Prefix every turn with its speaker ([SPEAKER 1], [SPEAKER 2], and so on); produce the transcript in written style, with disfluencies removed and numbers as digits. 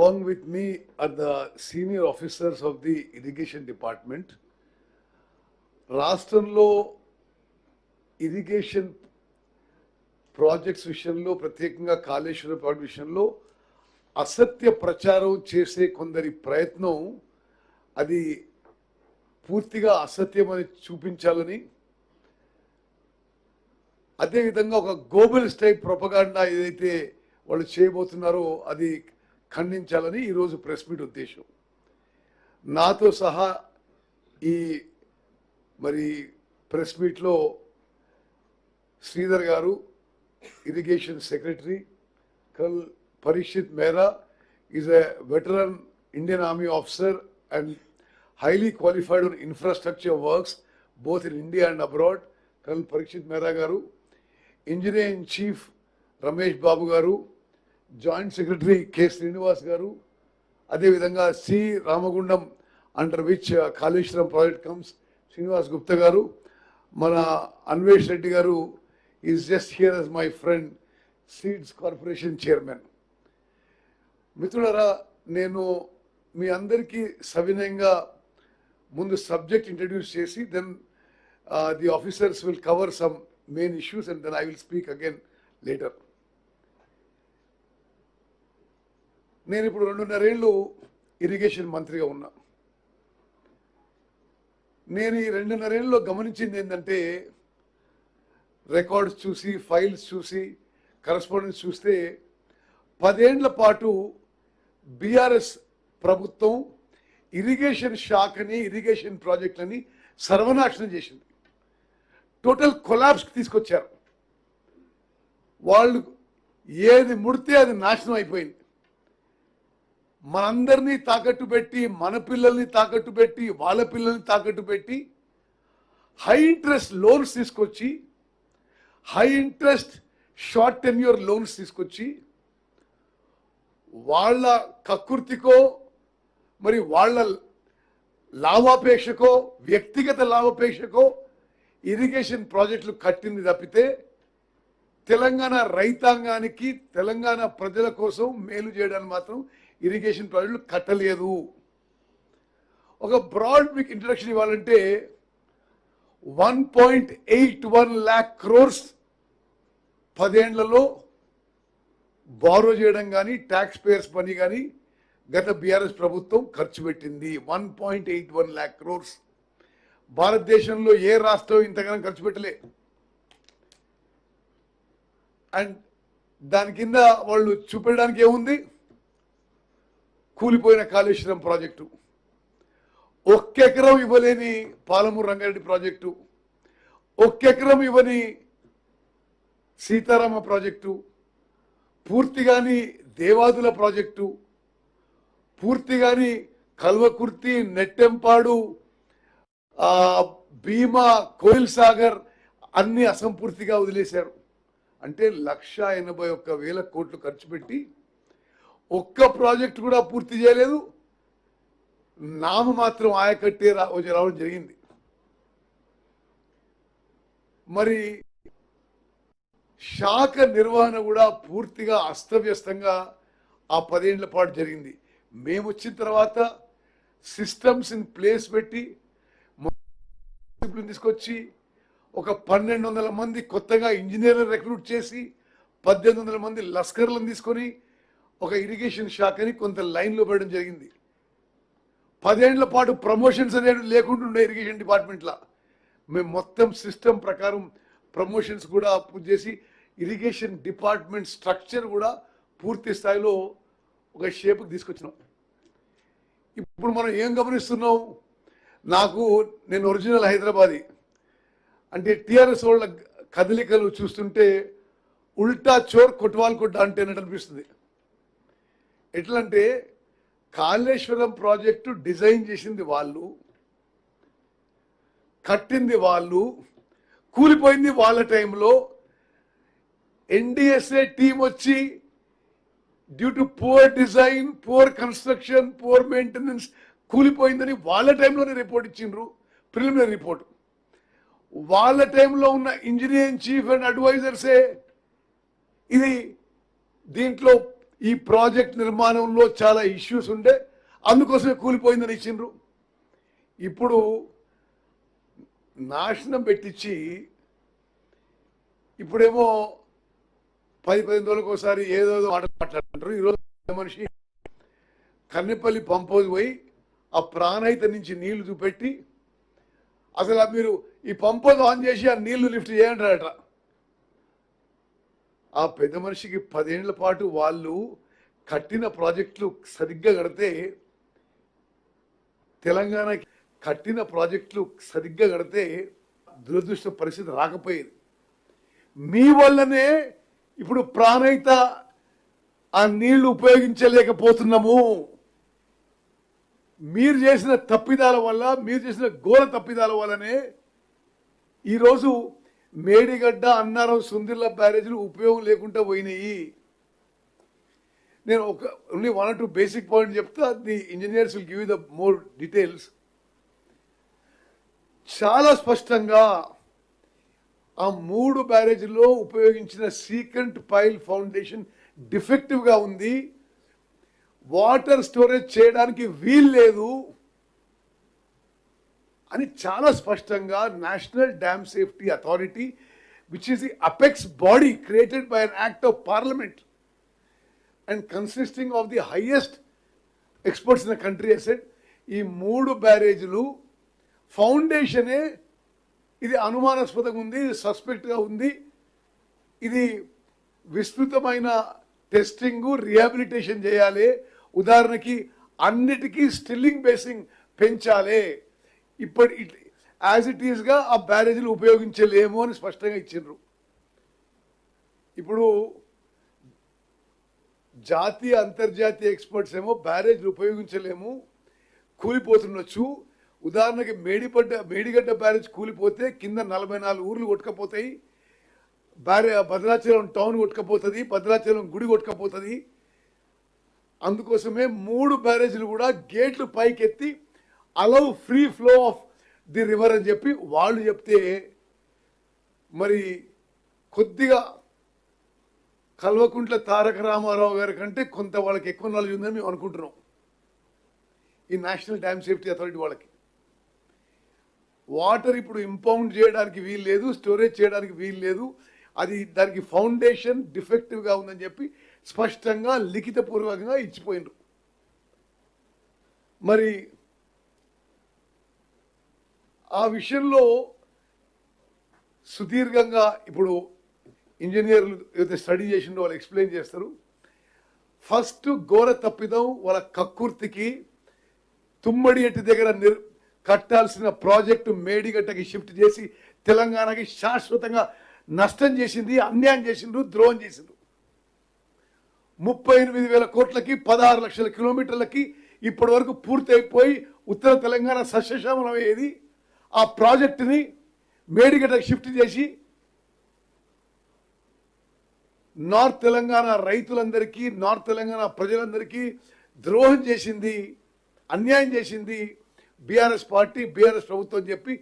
[SPEAKER 1] along with me are the senior officers of the irrigation department. రాష్ట్రంలో irrigation projects విషయంలో ప్రత్యేకంగా Kaleshwaram project విషయంలో అసత్య ప్రచారం చేసే కొందరి ప్రయత్నం అది పూర్తిగా అసత్యమని చూపించాలని, అదేవిధంగా ఒక గ్లోబల్ టైప్ ప్రొపగాండా ఏదైతే వాళ్ళు చేయబోతున్నారో అది ఖండించాలని ఈరోజు ప్రెస్ మీట్ ఉద్దేశం. నాతో సహా ఈ మరి ప్రెస్ మీట్లో శ్రీధర్ గారు, irrigation secretary, colonel Parikshit Mera is a veteran Indian army officer and highly qualified on infrastructure works both in India and abroad, Colonel Parikshit Mehra garu, Engineer in Chief Ramesh Babu garu, Joint Secretary K. Srinivas garu, ade vidhanga C. Ramagundam, under which Kaleshwaram project comes, Srinivas Gupta garu, mana Anvesh Reddy garu is just here as my friend, Seeds Corporation Chairman. మిత్రులారా, నేను మీ అందరికీ సవినయంగా ముందు subject introduce చేసి then the officers will cover some main issues and then I will speak again later. నేను ఇప్పుడు 2.5 ఏళ్ళు irrigation మంత్రిగా ఉన్నా. నేను ఈ 2.5 ఏళ్ళలో గమనించింది ఏంటంటే, రికార్డ్స్ చూసి, ఫైల్స్ చూసి, కరస్పాండెన్స్ చూస్తే 10 ఏళ్ల పాటు బీఆర్ఎస్ ప్రభుత్వం ఇరిగేషన్ శాఖని, ఇరిగేషన్ ప్రాజెక్టులని సర్వనాశనం చేసింది. టోటల్ కొలాప్స్కి తీసుకొచ్చారు. వాళ్ళు ఏది ముడితే అది నాశనం అయిపోయింది. మనందరినీ తాకట్టు పెట్టి, మన పిల్లల్ని తాకట్టు పెట్టి, వాళ్ళ పిల్లల్ని తాకట్టు పెట్టి హై ఇంట్రెస్ట్ లోన్స్ తీసుకొచ్చి, high interest short tenure loans తీసుకొచ్చి వాళ్ళ కకృతికో మరి వాళ్ళ లాభాపేక్షకో, వ్యక్తిగత లాభాపేక్షకో ఇరిగేషన్ ప్రాజెక్టులు కట్టింది తప్పితే తెలంగాణ రైతాంగానికి, తెలంగాణ ప్రజల కోసం మేలు చేయడానికి మాత్రం ఇరిగేషన్ ప్రాజెక్టులు కట్టలేదు. ఒక బ్రాడ్ మీకు ఇంట్రడక్షన్ ఇవ్వాలంటే 1.81 lakh crores 10 ఏళ్లలో బారో చేయడం కానీ, ట్యాక్స్ పేయర్స్ పని కానీ గత బీఆర్ఎస్ ప్రభుత్వం ఖర్చు పెట్టింది. 1.81 lakh crores. భారతదేశంలో ఏ రాష్ట్రం ఇంతగానో ఖర్చు పెట్టలే. అండ్ దాని కింద వాళ్ళు చూపెట్టడానికి ఏముంది? కూలిపోయిన కాళేశ్వరం ప్రాజెక్టు, 1 ఎకరం ఇవ్వలేని పాలమూరు రంగారెడ్డి ప్రాజెక్టు, 1 ఎకరం ఇవ్వని సీతారామ ప్రాజెక్టు, పూర్తిగాని దేవాదుల ప్రాజెక్టు, పూర్తిగాని కల్వకుర్తి, నెట్టెంపాడు, భీమా, కోయిల్ సాగర్ అన్ని అసంపూర్తిగా వదిలేశారు. అంటే 1,81,000 కోట్లు ఖర్చు పెట్టి ఒక్క ప్రాజెక్ట్ కూడా పూర్తి చేయలేదు. నామ మాత్రం ఆయకట్టే రావడం జరిగింది. మరి శాఖ నిర్వహణ కూడా పూర్తిగా అస్తవ్యస్తంగా ఆ 10 ఏళ్ల పాటు జరిగింది. మేము వచ్చిన తర్వాత సిస్టమ్స్ ఇన్ ప్లేస్ పెట్టి తీసుకొచ్చి ఒక 1,200 మంది కొత్తగా ఇంజనీర్లను రిక్రూట్ చేసి 1,800 మంది లస్కర్లను తీసుకొని ఒక ఇరిగేషన్ శాఖని కొంత లైన్లో పెట్టడం జరిగింది. 10 ఏళ్ల పాటు ప్రమోషన్స్ అనేవి లేకుండా ఉండే ఇరిగేషన్ డిపార్ట్మెంట్లో మేము మొత్తం సిస్టమ్ ప్రకారం ప్రమోషన్స్ కూడా పూర్తి చేసి ఇరిగేషన్ డిపార్ట్మెంట్ స్ట్రక్చర్ కూడా పూర్తి స్థాయిలో ఒక షేప్కి తీసుకొచ్చినాం. ఇప్పుడు మనం ఏం గమనిస్తున్నాం? నేను ఒరిజినల్ హైదరాబాదీ, అంటే టీఆర్ఎస్ వాళ్ళ కదలికలు చూస్తుంటే ఉల్టా చోర్ కొట్వాల్ కొట్ట అంటే అనిపిస్తుంది. ఎట్లా అంటే కాళేశ్వరం ప్రాజెక్టు డిజైన్ చేసింది వాళ్ళు, కట్టింది వాళ్ళు, కూలిపోయింది వాళ్ళ టైంలో. ఎన్డీఎస్ఏ టీం వచ్చి due to poor design, poor construction, poor maintenance కూలిపోయిందని వాళ్ళ టైంలోనే రిపోర్ట్ ఇచ్చిండ్రు, ప్రిలిమినరీ రిపోర్ట్. వాళ్ళ టైంలో ఉన్న ఇంజనీరింగ్ చీఫ్ అండ్ అడ్వైజర్సే ఇది దీంట్లో ఈ ప్రాజెక్ట్ నిర్మాణంలో చాలా ఇష్యూస్ ఉండే, అందుకోసమే కూలిపోయిందని ఇచ్చిండ్రు. ఇప్పుడు నాశనం పెట్టించి ఇప్పుడేమో 10-15 రోజులకు ఒకసారి ఏదో మాట్లాడుతుంటారు. ఈరోజు మనిషి కన్నెపల్లి పంపోజ్ పోయి ఆ ప్రాణహిత నుంచి నీళ్లు చూపెట్టి అసలు మీరు ఈ పంపోజ్ ఆన్ చేసి ఆ నీళ్లు లిఫ్ట్ చేయంటారట. ఆ పెద్ద మనిషికి 10 ఏళ్ల పాటు వాళ్ళు కట్టిన ప్రాజెక్టులు సరిగ్గా కడితే, తెలంగాణకి కట్టిన ప్రాజెక్టులు సరిగ్గా కడితే దురదృష్ట పరిస్థితి రాకపోయేది. మీ వల్లనే ఇప్పుడు ప్రాణహిత ఆ నీళ్లు ఉపయోగించలేకపోతున్నాము. మీరు చేసిన తప్పిదాల వల్ల, మీరు చేసిన ఘోర తప్పిదాల వల్లనే ఈరోజు మేడిగడ్డ, అన్నారం, సుందిర్ల బ్యారేజీలు ఉపయోగం లేకుండా పోయినాయి. నేను ఓన్లీ 1 or 2 బేసిక్ పాయింట్ చెప్తా, the engineers will give you the more details. చాలా స్పష్టంగా ఆ 3 బ్యారేజీల్లో ఉపయోగించిన సీకెంట్ పైల్ ఫౌండేషన్ డిఫెక్టివ్గా ఉంది. వాటర్ స్టోరేజ్ చేయడానికి వీలు లేదు అని చాలా స్పష్టంగా national dam safety authority, which is the apex body created by an act of parliament and consisting of the highest experts in the country, said ఈ 3 బ్యారేజీలు ఫౌండేషనే ఇది అనుమానాస్పదంగా ఉంది, ఇది సస్పెక్ట్గా ఉంది, ఇది విస్తృతమైన టెస్టింగ్, రిహాబిలిటేషన్ చేయాలి. ఉదాహరణకి అన్నిటికీ స్టిల్లింగ్ బేసింగ్ పెంచాలి. ఇప్పటి యాజ్ ఇట్ ఈస్గా ఆ బ్యారేజీలు ఉపయోగించలేము అని స్పష్టంగా ఇచ్చిండ్రు. ఇప్పుడు జాతీయ అంతర్జాతీయ ఎక్స్పర్ట్స్ ఏమో బ్యారేజీలు ఉపయోగించలేము, కూలిపోతుండొచ్చు. ఉదాహరణకి మేడిగడ్డ బ్యారేజ్ కూలిపోతే కింద 44 ఊర్లు కొట్టుకపోతాయి, భద్రాచలం టౌన్ కొట్టుకపోతుంది, భద్రాచలం గుడి కొట్టుకపోతుంది. అందుకోసమే 3 బ్యారేజీలు కూడా గేట్లు పైకెత్తి allow free flow of the river అని చెప్పి వాళ్ళు చెప్తే, మరి కొద్దిగా కల్వకుంట్ల తారక రామారావు గారి కంటే కొంత వాళ్ళకి ఎక్కువ నాలెడ్జ్ ఉందని మేము అనుకుంటున్నాం. ఈ నేషనల్ డ్యామ్ సేఫ్టీ అథారిటీ వాళ్ళకి వాటర్ ఇప్పుడు ఇంపౌండ్ చేయడానికి వీలు లేదు, స్టోరేజ్ చేయడానికి వీలు లేదు, అది దానికి ఫౌండేషన్ డిఫెక్టివ్గా ఉందని చెప్పి స్పష్టంగా లిఖితపూర్వకంగా ఇచ్చిపోయినారు. మరి ఆ విషయంలో సుదీర్ఘంగా ఇప్పుడు ఇంజనీర్లు ఏదైతే స్టడీ చేసిండో వాళ్ళు ఎక్స్ప్లెయిన్ చేస్తారు. ఫస్ట్ ఘోర తప్పిదం వాళ్ళ కక్కుర్తికి తుమ్మడి ఎట్టి దగ్గర కట్టాల్సిన ప్రాజెక్టు మేడిగట్టకి షిఫ్ట్ చేసి తెలంగాణకి శాశ్వతంగా నష్టం చేసింది, అన్యాయం చేసిండ్రు, ద్రోహం చేసిండ్రు. 38,000 కోట్లకి 16 లక్షల కిలోమీటర్లకి ఇప్పటి వరకు పూర్తయిపోయి ఉత్తర తెలంగాణ సస్యశ్యామలం అయ్యేది. ఆ ప్రాజెక్టుని మేడిగట్టకి షిఫ్ట్ చేసి నార్త్ తెలంగాణ రైతులందరికీ, నార్త్ తెలంగాణ ప్రజలందరికీ ద్రోహం చేసింది, అన్యాయం చేసింది బీఆర్ఎస్ పార్టీ, బీఆర్ఎస్ ప్రభుత్వం చెప్పి